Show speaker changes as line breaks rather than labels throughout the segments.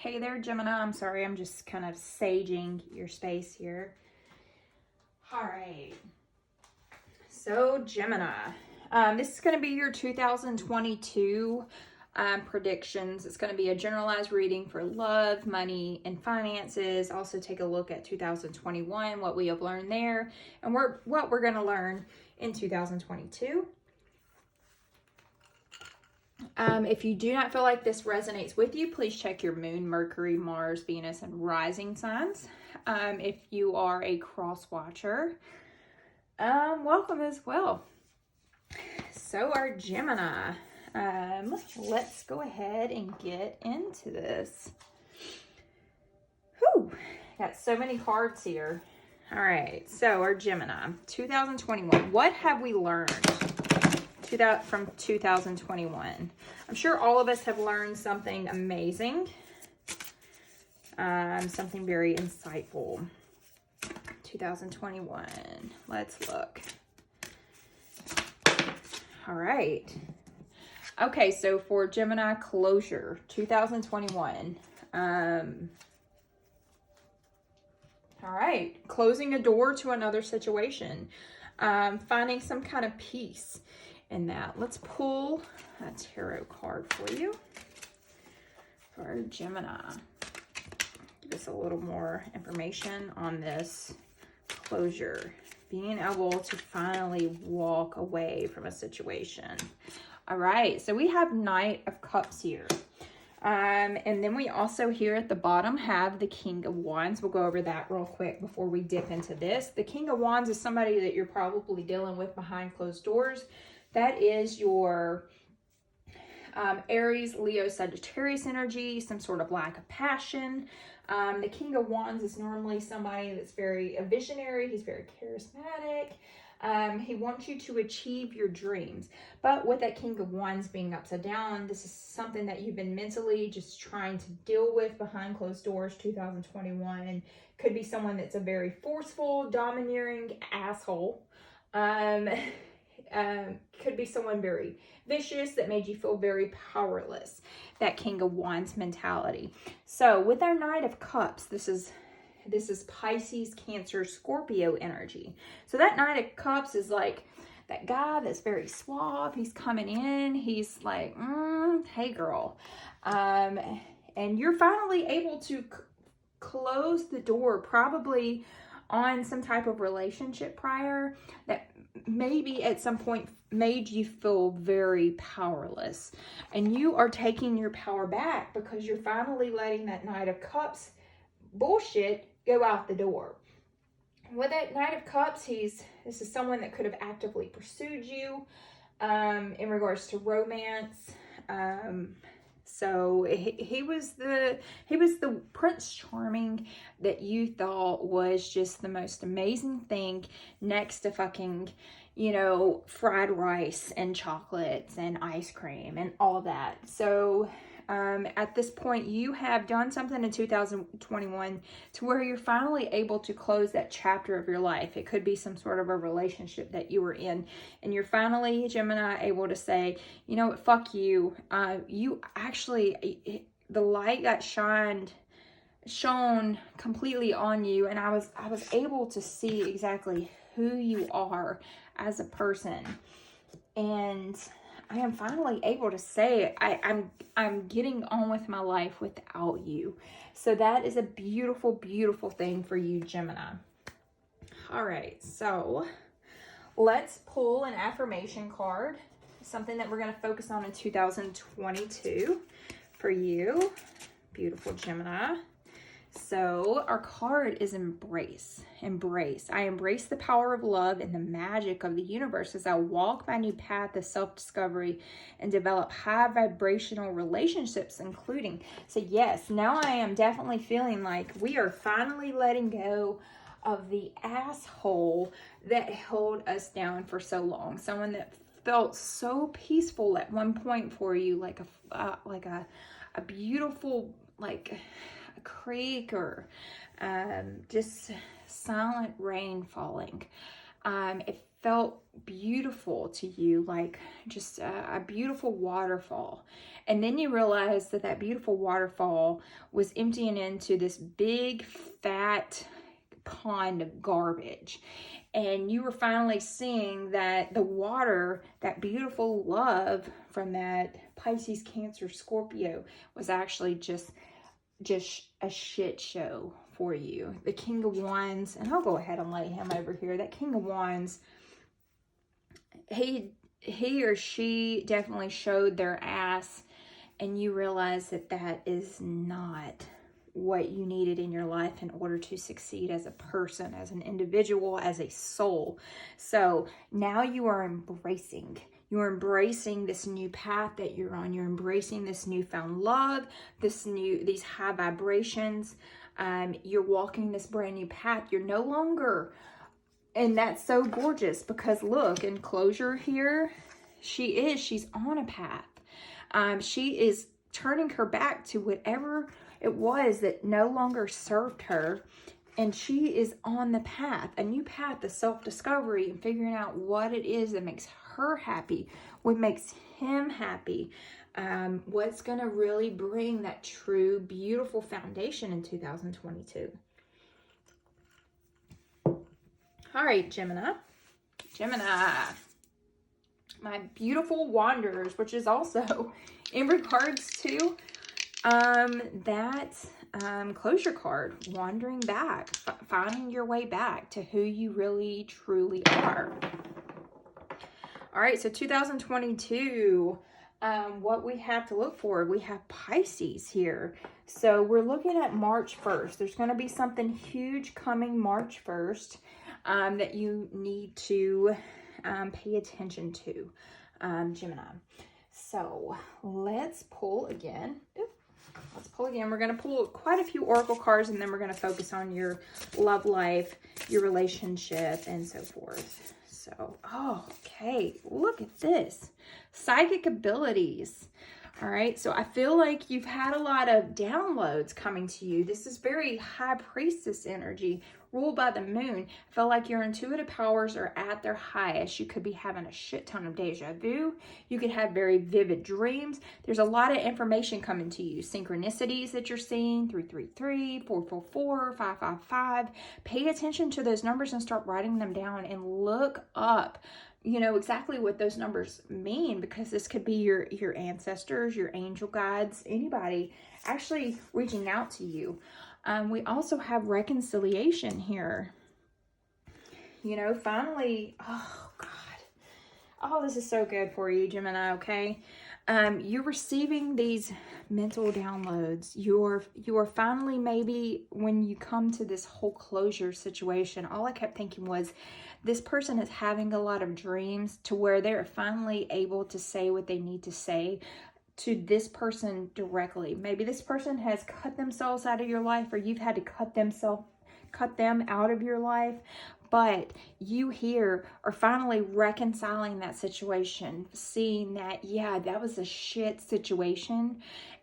Hey there, Gemini. I'm sorry, I'm just kind of saging your space here. All right. So, Gemini, this is going to be your 2022 predictions. It's going to be a generalized reading for love, money, and finances. Also, take a look at 2021, what we have learned there, and what we're going to learn in 2022. If you do not feel like this resonates with you, please check your moon, Mercury, Mars, Venus, and rising signs. If you are a cross watcher, welcome as well. So our Gemini, let's go ahead and get into this. Whew, got so many cards here. All right, so our Gemini, 2021, what have we learned from 2021? I'm sure all of us have learned something amazing, something very insightful. 2021, let's look. All right. Okay, so for Gemini closure, 2021. All right, closing a door to another situation, finding some kind of peace in that. Let's pull a tarot card for you for Gemini. Give us a little more information on this closure, being able to finally walk away from a situation. All right, so we have Knight of Cups here. And then we also here at the bottom have the King of Wands. We'll go over that real quick before we dip into this. The King of Wands is somebody that you're probably dealing with behind closed doors. That is your Aries, Leo, Sagittarius energy, some sort of lack of passion. The King of Wands is normally somebody that's very visionary. He's very charismatic. He wants you to achieve your dreams. But with that King of Wands being upside down, this is something that you've been mentally just trying to deal with behind closed doors, 2021. Could be someone that's a very forceful, domineering asshole. Could be someone very vicious that made you feel very powerless. That King of Wands mentality. So with our Knight of Cups, this is Pisces, Cancer, Scorpio energy. So that Knight of Cups is like that guy that's very suave. He's coming in. He's like, hey girl. And you're finally able to close the door probably on some type of relationship prior that maybe at some point made you feel very powerless. And you are taking your power back because you're finally letting that Knight of Cups bullshit go out the door. With that Knight of Cups, this is someone that could have actively pursued you in regards to romance. So he was the Prince Charming that you thought was just the most amazing thing next to fucking, fried rice and chocolates and ice cream and all that. So at this point, you have done something in 2021 to where you're finally able to close that chapter of your life. It could be some sort of a relationship that you were in, and you're finally, Gemini, able to say, you know what, fuck you. You actually, the light got shone completely on you, and I was able to see exactly who you are as a person. And I am finally able to say I'm getting on with my life without you. So that is a beautiful, beautiful thing for you, Gemini. All right, so let's pull an affirmation card, something that we're going to focus on in 2022 for you, beautiful Gemini. So our card is embrace. Embrace. I embrace the power of love and the magic of the universe as I walk my new path of self-discovery and develop high vibrational relationships, including. So yes, now I am definitely feeling like we are finally letting go of the asshole that held us down for so long. Someone that felt so peaceful at one point for you, like a beautiful, like a creek or just silent rain falling. It felt beautiful to you, like just a beautiful waterfall. And then you realized that that beautiful waterfall was emptying into this big fat pond of garbage. And you were finally seeing that the water, that beautiful love from that Pisces, Cancer, Scorpio, was actually just a shit show for you. The King of Wands, and I'll go ahead and lay him over here. That King of Wands, he or she definitely showed their ass, and you realize that that is not what you needed in your life in order to succeed as a person, as an individual, as a soul. So now you are embracing. You're embracing this new path that you're on. You're embracing this newfound love, these high vibrations. You're walking this brand new path. You're no longer, and that's so gorgeous because look, in closure here, she's on a path. She is turning her back to whatever it was that no longer served her, and she is on the path, a new path of self-discovery and figuring out what it is that makes her happy, what makes him happy, what's going to really bring that true, beautiful foundation in 2022. All right, Gemini, my beautiful wanderers, which is also in regards to that closure card, wandering back, finding your way back to who you really truly are. All right, so 2022, what we have to look for, we have Pisces here. So we're looking at March 1st. There's going to be something huge coming March 1st that you need to pay attention to, Gemini. So let's pull again. We're going to pull quite a few oracle cards, and then we're going to focus on your love life, your relationship, and so forth. So, oh, okay, look at this. Psychic abilities. All right, so I feel like you've had a lot of downloads coming to you. This is very high priestess energy, ruled by the moon. I feel like your intuitive powers are at their highest. You could be having a shit ton of deja vu. You could have very vivid dreams. There's a lot of information coming to you. Synchronicities that you're seeing, 333, 444, 555. Pay attention to those numbers and start writing them down and look up, you know, exactly what those numbers mean, because this could be your ancestors, your angel guides, anybody actually reaching out to you. We also have reconciliation here. You know, finally, oh God. Oh, this is so good for you, Gemini, okay? You're receiving these mental downloads. You're finally, maybe when you come to this whole closure situation, all I kept thinking was, this person is having a lot of dreams to where they're finally able to say what they need to say to this person directly. Maybe this person has cut themselves out of your life, or you've had to cut them out of your life. But you here are finally reconciling that situation, seeing that, yeah, that was a shit situation.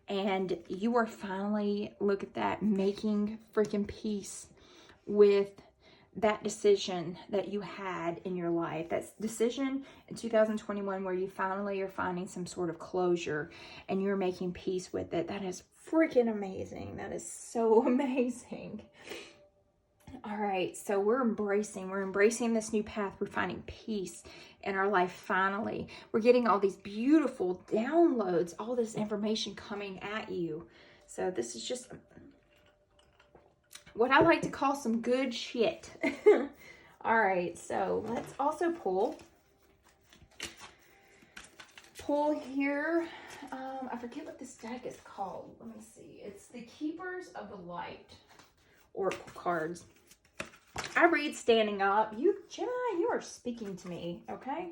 And you are finally, look at that, making freaking peace with that decision that you had in your life. That decision in 2021 where you finally are finding some sort of closure and you're making peace with it. That is freaking amazing. That is so amazing. All right, so we're embracing this new path. We're finding peace in our life finally. We're getting all these beautiful downloads, all this information coming at you. So this is just what I like to call some good shit. All right, so let's also pull here. I forget what this deck is called. Let me see. It's the Keepers of the Light oracle cards. I read standing up. Gemini, you are speaking to me, okay?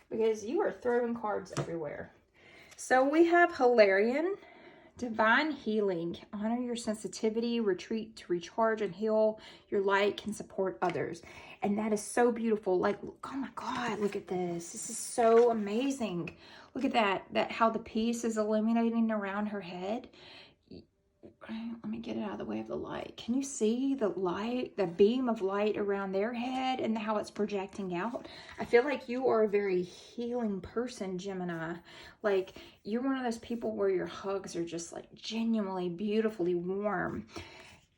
Because you are throwing cards everywhere. So we have Hilarion, Divine Healing. Honor your sensitivity, retreat to recharge and heal. Your light can support others. And that is so beautiful. Like, oh my God, look at this. This is so amazing. Look at that how the peace is illuminating around her head. let me get it out of the way of the light. Can you see the light, the beam of light around their head and how it's projecting out? I feel like you are a very healing person, Gemini. Like, you're one of those people where your hugs are just like genuinely beautifully warm.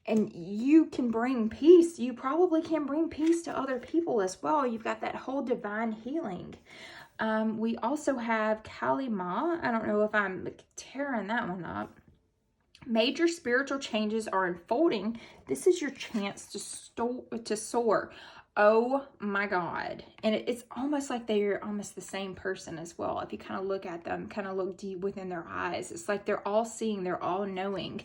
And you can bring peace. You probably can bring peace to other people as well. You've got that whole divine healing. We also have Kali Ma. I don't know if I'm tearing that one up. Major spiritual changes are unfolding. This is your chance to soar. Oh my God. And it's almost like they're almost the same person as well. If you kind of look at them, kind of look deep within their eyes, it's like they're all seeing, they're all knowing.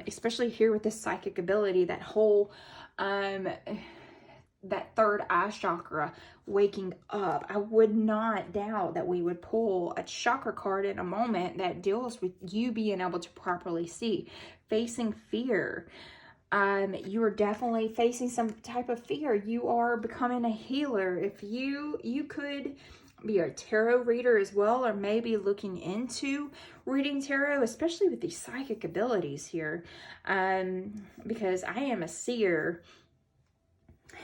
Especially here with this psychic ability, that whole, that third eye chakra waking up. I would not doubt that we would pull a chakra card in a moment that deals with you being able to properly see. Facing fear. You are definitely facing some type of fear. You are becoming a healer. If you could be a tarot reader as well, or maybe looking into reading tarot, especially with these psychic abilities here, because I am a seer.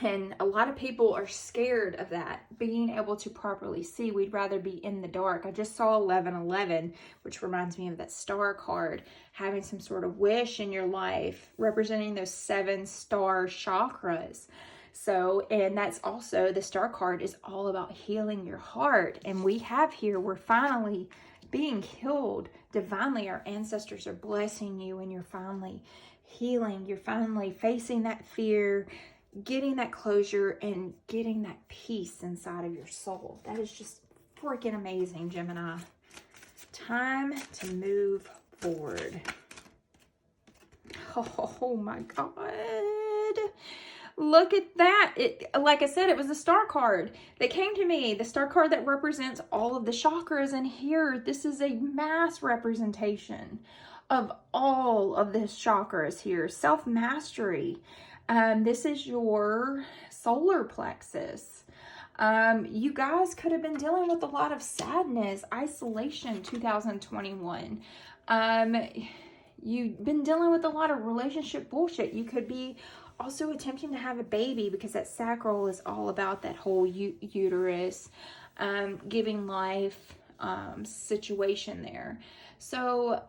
And a lot of people are scared of that, being able to properly see. We'd rather be in the dark. I just saw 1111, which reminds me of that star card, having some sort of wish in your life, representing those 7 star chakras. So, and that's also, the star card is all about healing your heart. And we have here, we're finally being healed divinely. Our ancestors are blessing you, and you're finally healing. You're finally facing that fear, getting that closure, and getting that peace inside of your soul. That is just freaking amazing, Gemini. Time to move forward. Oh my God. Look at that. Like I said, it was the star card that came to me. The star card that represents all of the chakras. And here, this is a mass representation of all of the chakras here. Self-mastery. This is your solar plexus. You guys could have been dealing with a lot of sadness, isolation, 2021. You've been dealing with a lot of relationship bullshit. You could be also attempting to have a baby, because that sacral is all about that whole uterus, giving life, situation there. So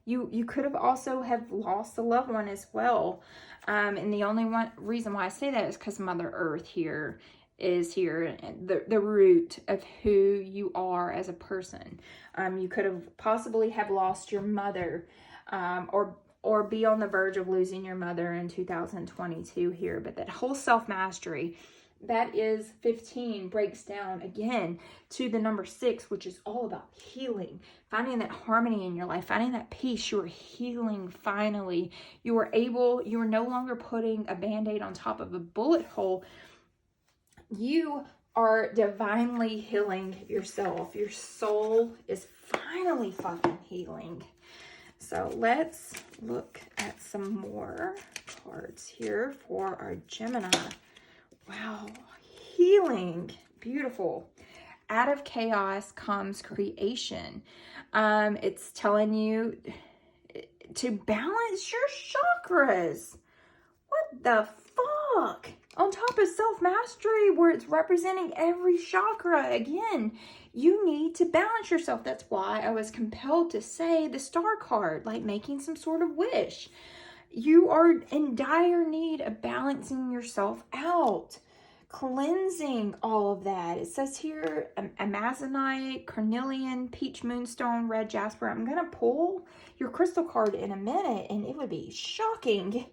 you could have also have lost a loved one as well. And the only reason why I say that is because Mother Earth here is here, the root of who you are as a person. You could have possibly have lost your mother, or be on the verge of losing your mother in 2022 here. But that whole self-mastery, that is 15, breaks down again to the number 6, which is all about healing, finding that harmony in your life, finding that peace. You are healing finally. You are no longer putting a band-aid on top of a bullet hole. You are divinely healing yourself. Your soul is finally fucking healing. So let's look at some more cards here for our Gemini. Wow, healing, beautiful. Out of chaos comes creation. It's telling you to balance your chakras. What the fuck? On top of self-mastery, where it's representing every chakra, again, you need to balance yourself. That's why I was compelled to say the star card, like making some sort of wish. You are in dire need of balancing yourself out, cleansing all of that. It says here, Amazonite, Carnelian, Peach Moonstone, Red Jasper. I'm going to pull your crystal card in a minute, and it would be shocking,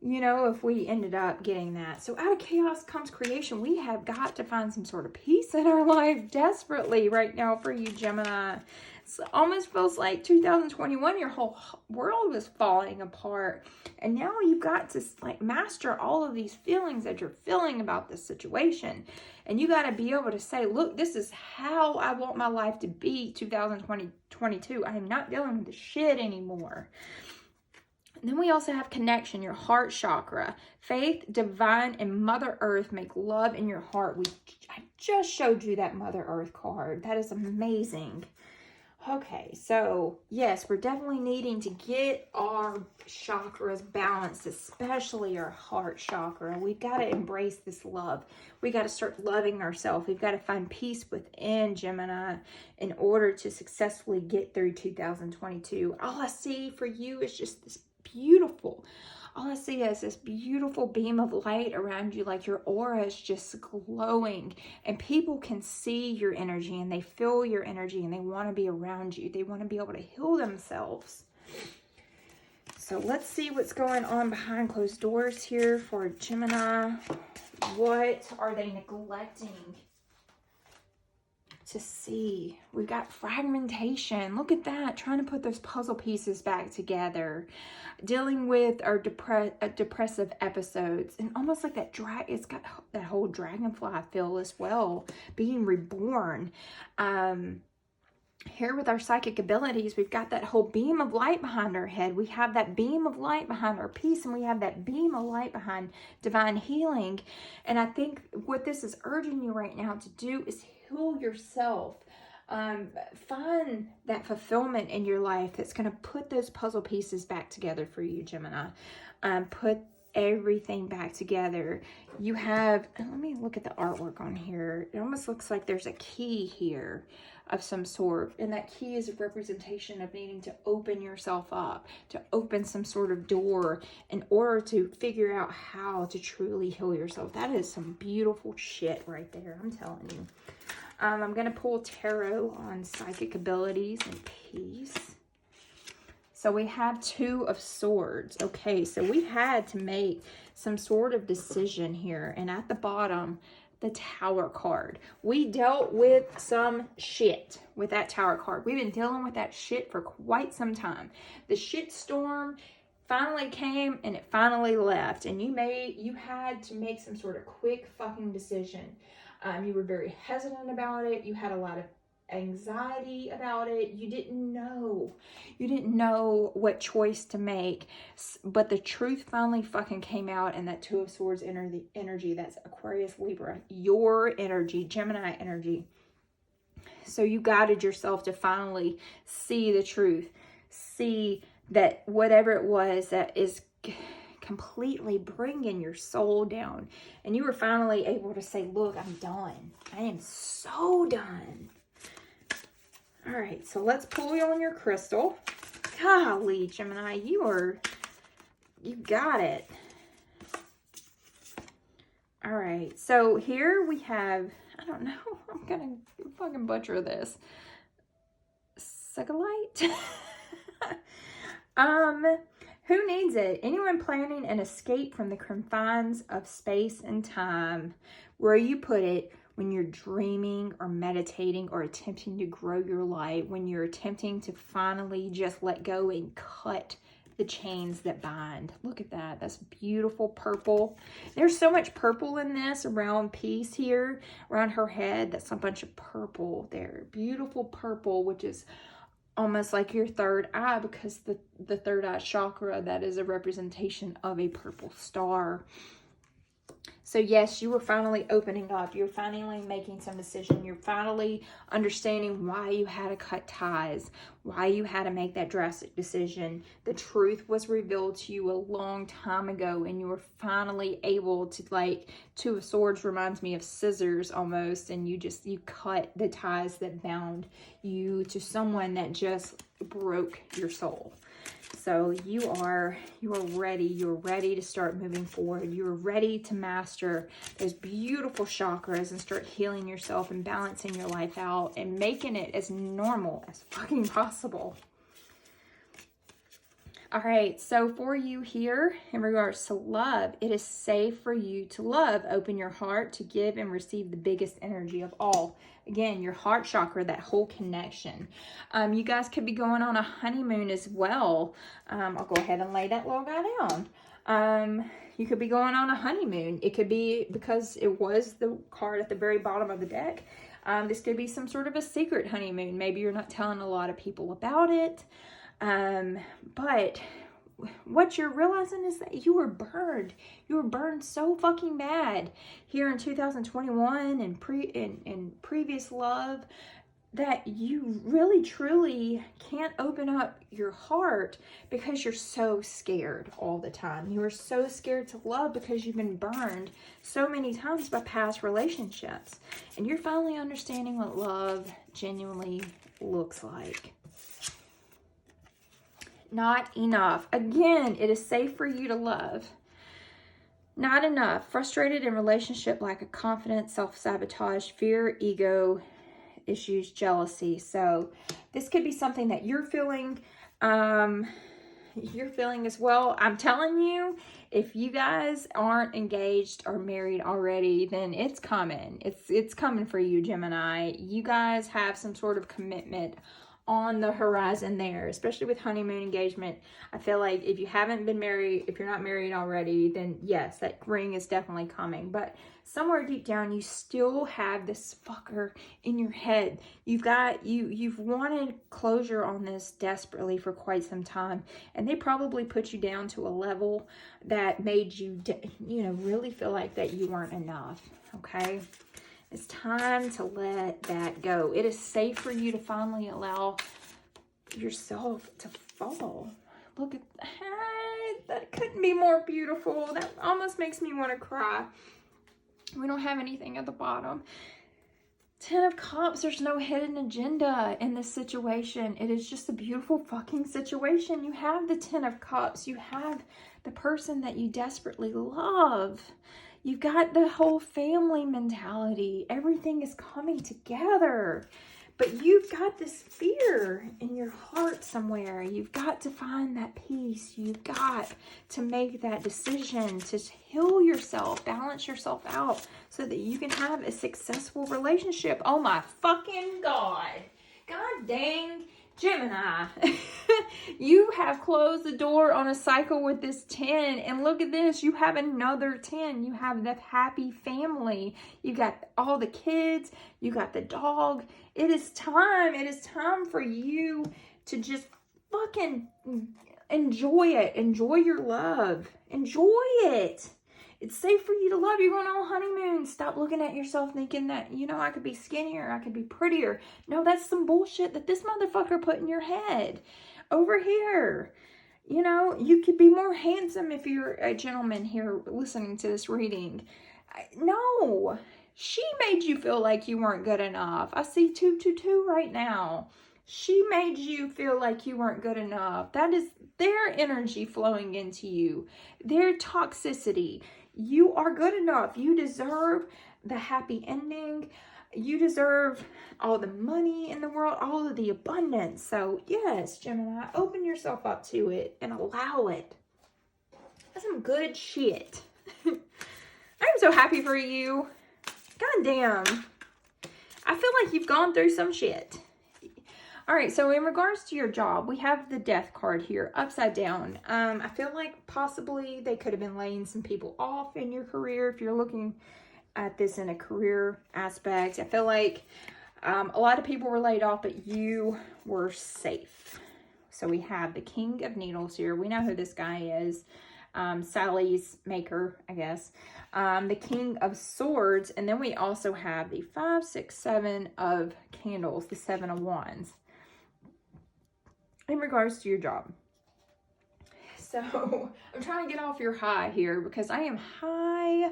if we ended up getting that. So out of chaos comes creation. We have got to find some sort of peace in our life desperately right now for you, Gemini. It almost feels like 2021, your whole world was falling apart. And now you've got to master all of these feelings that you're feeling about this situation. And you got to be able to say, look, this is how I want my life to be 2022. I am not dealing with the shit anymore. And then we also have connection, your heart chakra. Faith, divine, and Mother Earth make love in your heart. I just showed you that Mother Earth card. That is amazing. Okay, so yes, we're definitely needing to get our chakras balanced, especially our heart chakra. We've got to embrace this love. We got to start loving ourselves. We've got to find peace within, Gemini, in order to successfully get through 2022. All I see for you is just this beautiful, all I see is this beautiful beam of light around you, like your aura is just glowing, and people can see your energy and they feel your energy and they want to be around you. They want to be able to heal themselves. So let's see what's going on behind closed doors here for Gemini. What are they neglecting to see? We've got fragmentation. Look at that. Trying to put those puzzle pieces back together. Dealing with our depressive episodes. And almost like that it's got that whole dragonfly feel as well. Being reborn. Here with our psychic abilities, we've got that whole beam of light behind our head. We have that beam of light behind our peace, and we have that beam of light behind divine healing. And I think what this is urging you right now to do is heal yourself. Find that fulfillment in your life that's going to put those puzzle pieces back together for you, Gemini. Put everything back together. You have, let me look at the artwork on here. It almost looks like there's a key here of some sort, and that key is a representation of needing to open yourself up, to open some sort of door in order to figure out how to truly heal yourself. That is some beautiful shit right there, I'm telling you. I'm going to pull tarot on psychic abilities and peace. So we have Two of Swords. Okay, so we had to make some sort of decision here. And at the bottom, the Tower card. We dealt with some shit with that Tower card. We've been dealing with that shit for quite some time. The shit storm finally came and it finally left. And you had to make some sort of quick fucking decision. You were very hesitant about it. You had a lot of anxiety about it. You didn't know what choice to make, but the truth finally fucking came out, and that Two of Swords energy, that's Aquarius, Libra, your energy, Gemini energy. So you guided yourself to finally see the truth, see that whatever it was that is completely bringing your soul down, and you were finally able to say, look, I'm done. I am so done. All right, so let's pull you on your crystal. Golly, Gemini, you got it. All right, so here we have, I don't know, I'm gonna fucking butcher this. Sagolite? Who needs it? Anyone planning an escape from the confines of space and time? Where you put it, when you're dreaming or meditating or attempting to grow your light, when you're attempting to finally just let go and cut the chains that bind. Look at that. That's beautiful purple. There's so much purple in this around peace here, around her head. That's a bunch of purple there. Beautiful purple, which is almost like your third eye, because the third eye chakra, that is a representation of a purple star. So yes, you were finally opening up. You're finally making some decision. You're finally understanding why you had to cut ties, why you had to make that drastic decision. The truth was revealed to you a long time ago, and you were finally able to, like, Two of Swords reminds me of scissors almost, and you cut the ties that bound you to someone that just broke your soul. So you are ready. You're ready to start moving forward. You're ready to master those beautiful chakras and start healing yourself and balancing your life out and making it as normal as fucking possible. All right, so for you here, in regards to love, it is safe for you to love. Open your heart to give and receive the biggest energy of all. Again, your heart chakra, that whole connection. You guys could be going on a honeymoon as well. I'll go ahead and lay that little guy down. You could be going on a honeymoon. It could be because it was the card at the very bottom of the deck. This could be some sort of a secret honeymoon. Maybe you're not telling a lot of people about it. But what you're realizing is that you were burned. You were burned so fucking bad here in 2021 and in previous love. that you really truly can't open up your heart because you're so scared all the time. You are so scared to love because you've been burned so many times by past relationships. And you're finally understanding what love genuinely looks like. Not enough. Again, it is safe for you to love. Not enough. Frustrated in relationship, lack of confidence, self-sabotage, fear, ego issues, jealousy. So this could be something that you're feeling as well. I'm telling you, if you guys aren't engaged or married already, then it's coming. It's coming for you, Gemini. You guys have some sort of commitment on the horizon there, especially with honeymoon engagement. I feel like if you haven't been married, if you're not married already, then yes, that ring is definitely coming. But somewhere deep down, you still have this fucker in your head. You've wanted closure on this desperately for quite some time, and they probably put you down to a level that made you, really feel like that you weren't enough. Okay. It's time to let that go. It is safe for you to finally allow yourself to fall. Look at that. Couldn't be more beautiful. That almost makes me want to cry. We don't have anything at the bottom. 10 of Cups, there's no hidden agenda in this situation. It is just a beautiful fucking situation. You have the 10 of Cups. You have the person that you desperately love. You've got the whole family mentality. Everything is coming together. But you've got this fear in your heart somewhere. You've got to find that peace. You've got to make that decision to heal yourself, balance yourself out so that you can have a successful relationship. Oh my fucking God. God dang. Gemini, you have closed the door on a cycle with this 10, and look at this, you have another 10. You have the happy family. You got all the kids, you got the dog. It is time for you to just fucking enjoy it. Enjoy your love. Enjoy it. It's safe for you to love. You're going on a honeymoon. Stop looking at yourself thinking that, I could be skinnier. I could be prettier. No, that's some bullshit that this motherfucker put in your head. Over here. You could be more handsome if you're a gentleman here listening to this reading. No. She made you feel like you weren't good enough. I see 222 right now. She made you feel like you weren't good enough. That is their energy flowing into you. Their toxicity. You are good enough. You deserve the happy ending. You deserve all the money in the world, all of the abundance. So yes, Gemini, open yourself up to it and allow it. That's some good shit. I'm so happy for you. God damn. I feel like you've gone through some shit. All right, so in regards to your job, we have the Death card here, upside down. I feel like possibly they could have been laying some people off in your career if you're looking at this in a career aspect. I feel like a lot of people were laid off, but you were safe. So we have the King of Needles here. We know who this guy is. Sally's maker, I guess. The King of Swords, and then we also have the 5, 6, 7 of Candles, the 7 of Wands. In regards to your job. So I'm trying to get off your high here because I am high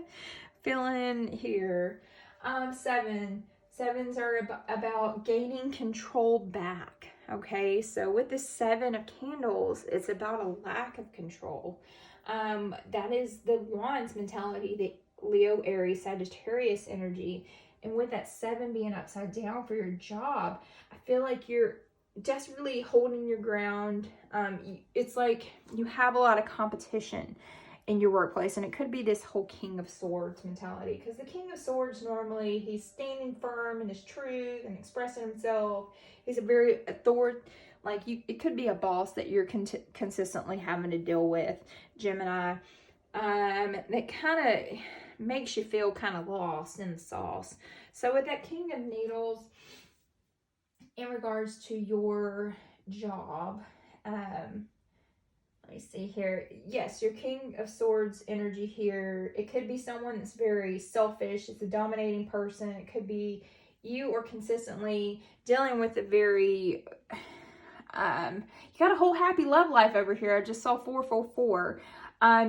feeling here. 7s are about gaining control back. Okay, so with the 7 of Candles, it's about a lack of control. That is the Wands mentality, the Leo, Aries, Sagittarius energy. And with that 7 being upside down for your job, I feel like you're desperately holding your ground. It's like you have a lot of competition in your workplace, and it could be this whole King of Swords mentality, because the King of Swords, normally he's standing firm in his truth and expressing himself. He's a very it could be a boss that you're consistently having to deal with, Gemini, that kind of makes you feel kind of lost in the sauce. So with that King of Needles, in regards to your job, let me see here. Yes, your King of Swords energy here. It could be someone that's very selfish. It's a dominating person. It could be you are consistently dealing with a very, you got a whole happy love life over here. I just saw 444.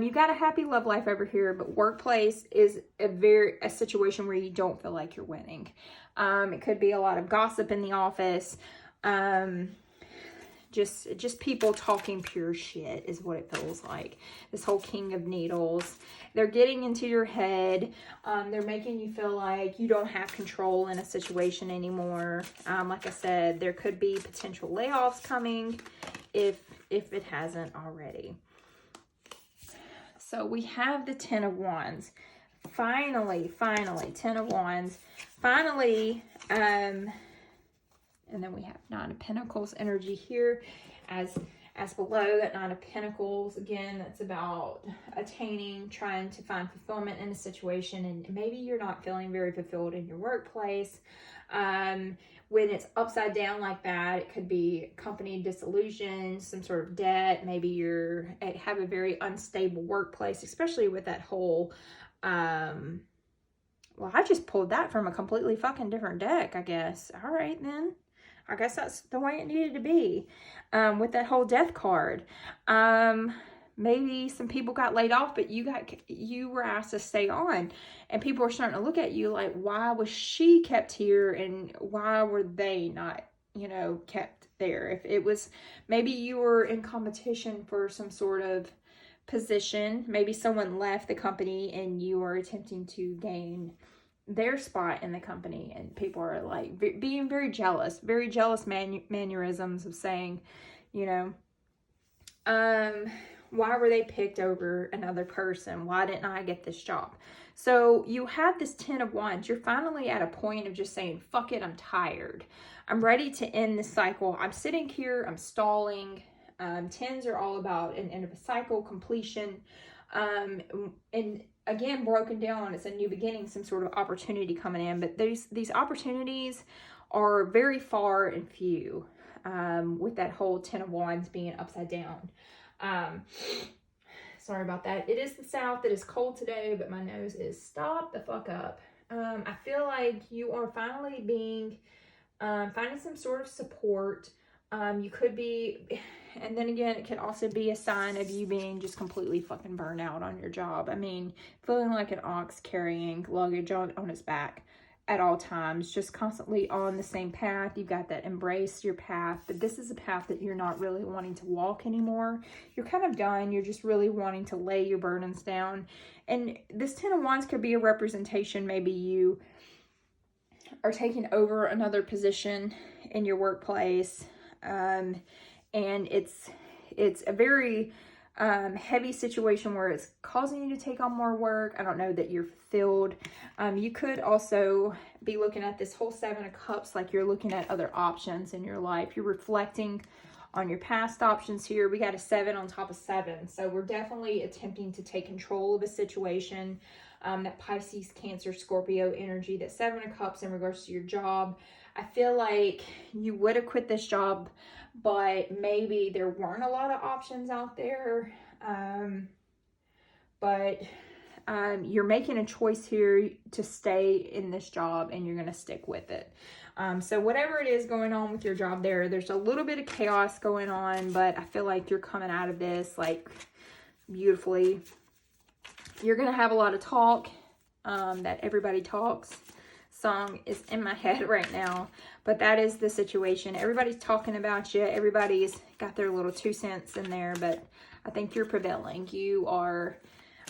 You got a happy love life over here, but workplace is a situation where you don't feel like you're winning. It could be a lot of gossip in the office. Just people talking pure shit is what it feels like. This whole King of Needles. They're getting into your head. They're making you feel like you don't have control in a situation anymore. Like I said, there could be potential layoffs coming if it hasn't already. So we have the 10 of Wands. Finally, 10 of Wands. Finally, and then we have 9 of Pentacles energy here as below. That 9 of Pentacles, again, that's about attaining, trying to find fulfillment in a situation. And maybe you're not feeling very fulfilled in your workplace. When it's upside down like that, it could be company dissolution, some sort of debt. Maybe you have a very unstable workplace, especially with that whole, well, I just pulled that from a completely fucking different deck, I guess. All right, then. I guess that's the way it needed to be, with that whole death card. Maybe some people got laid off, but you were asked to stay on, and people are starting to look at you like, why was she kept here and why were they not, kept there? If it was, maybe you were in competition for some sort of position, maybe someone left the company and you were attempting to gain their spot in the company, and people are like being very jealous mannerisms of saying, why were they picked over another person? Why didn't I get this job? So you have this 10 of Wands. You're finally at a point of just saying, fuck it, I'm tired. I'm ready to end this cycle. I'm sitting here, I'm stalling. 10s are all about an end of a cycle, completion. And again, broken down, it's a new beginning, some sort of opportunity coming in. But these opportunities are very far and few, with that whole 10 of Wands being upside down. Sorry about that. It is the South. It is cold today, but my nose is stop the fuck up. I feel like you are finally finding some sort of support. You could be, and then again, it could also be a sign of you being just completely fucking burned out on your job. I mean, feeling like an ox carrying luggage on its back at all times, just constantly on the same path. You've got that embrace your path, but this is a path that you're not really wanting to walk anymore. You're kind of done. You're just really wanting to lay your burdens down. And this 10 of Wands could be a representation. Maybe you are taking over another position in your workplace. And it's a very heavy situation where it's causing you to take on more work. I don't know that you're fulfilled. You could also be looking at this whole 7 of Cups like you're looking at other options in your life. You're reflecting on your past options here. We got a 7 on top of 7. So we're definitely attempting to take control of a situation. That Pisces, Cancer, Scorpio energy, that 7 of Cups in regards to your job. I feel like you would have quit this job, but maybe there weren't a lot of options out there. But you're making a choice here to stay in this job, and you're going to stick with it. So whatever it is going on with your job there's a little bit of chaos going on, but I feel like you're coming out of this like beautifully. You're going to have a lot of talk. That Everybody Talks song is in my head right now, but that is the situation. Everybody's talking about you. Everybody's got their little 2 cents in there, but I think you're prevailing. You are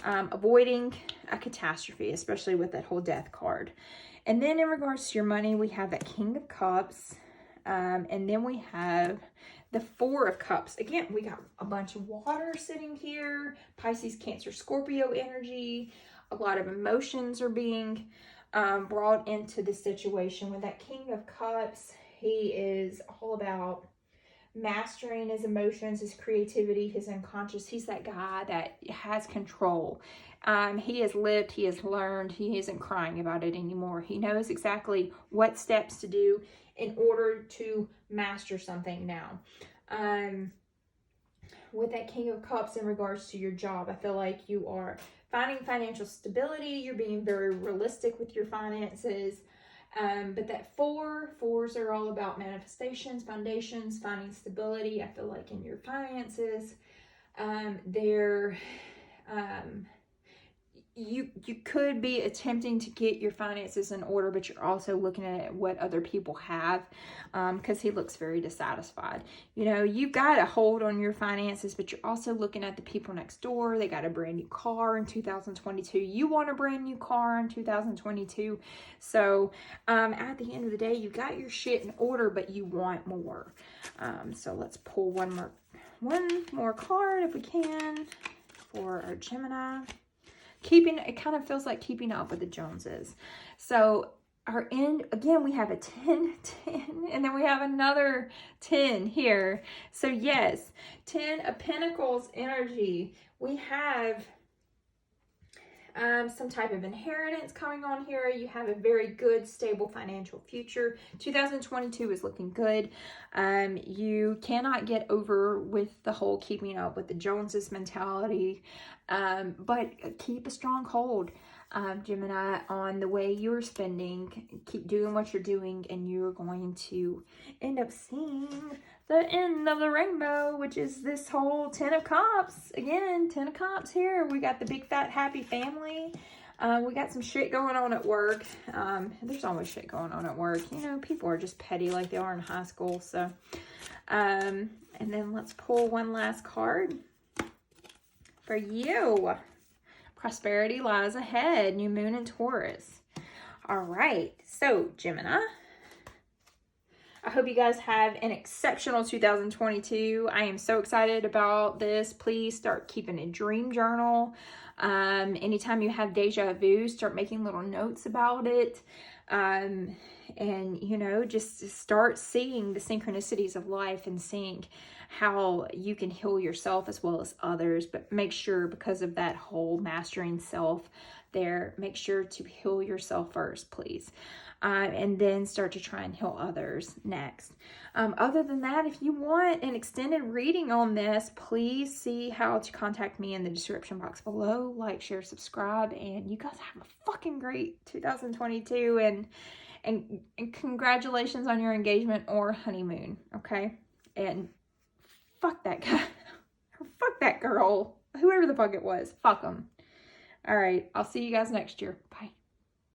avoiding a catastrophe, especially with that whole death card. And then in regards to your money, we have that King of Cups, and then we have the 4 of Cups. Again, we got a bunch of water sitting here. Pisces, Cancer, Scorpio energy. A lot of emotions are being brought into the situation. With that King of Cups, he is all about mastering his emotions, his creativity, his unconscious. He's that guy that has control. He has lived, he has learned, he isn't crying about it anymore. He knows exactly what steps to do in order to master something now. With that King of Cups in regards to your job, I feel like you are finding financial stability. You're being very realistic with your finances. But that fours are all about manifestations, foundations, finding stability. I feel like in your finances, you could be attempting to get your finances in order, but you're also looking at what other people have, because he looks very dissatisfied. You know, you've got a hold on your finances, but you're also looking at the people next door. They got a brand new car in 2022. You want a brand new car in 2022. So at the end of the day, you got your shit in order, but you want more. So let's pull one more card if we can for our Gemini. It kind of feels like keeping up with the Joneses. So our end, again, we have a 10, 10, and then we have another 10 here. So yes, 10 of Pentacles energy. We have some type of inheritance coming on here. You have a very good, stable financial future. 2022 is looking good. You cannot get over with the whole keeping up with the Joneses mentality, but keep a strong hold, Gemini, on the way you're spending. Keep doing what you're doing, and you're going to end up seeing the end of the rainbow, which is this whole 10 of Cups. Again, 10 of Cups here. We got the big, fat, happy family. We got some shit going on at work. There's always shit going on at work. You know, people are just petty like they are in high school. So, and then let's pull one last card for you. Prosperity lies ahead. New moon in Taurus. All right. So, Gemini, I hope you guys have an exceptional 2022. I am so excited about this. Please start keeping a dream journal. Anytime you have deja vu, start making little notes about it. And, you know, just start seeing the synchronicities of life and seeing how you can heal yourself as well as others. But make sure, because of that whole mastering self there, make sure to heal yourself first, please. And then start to try and heal others next. Other than that, if you want an extended reading on this, please see how to contact me in the description box below. Like, share, subscribe, and you guys have a fucking great 2022, and congratulations on your engagement or honeymoon, okay? And fuck that guy. Fuck that girl. Whoever the fuck it was. Fuck them. All right. I'll see you guys next year. Bye.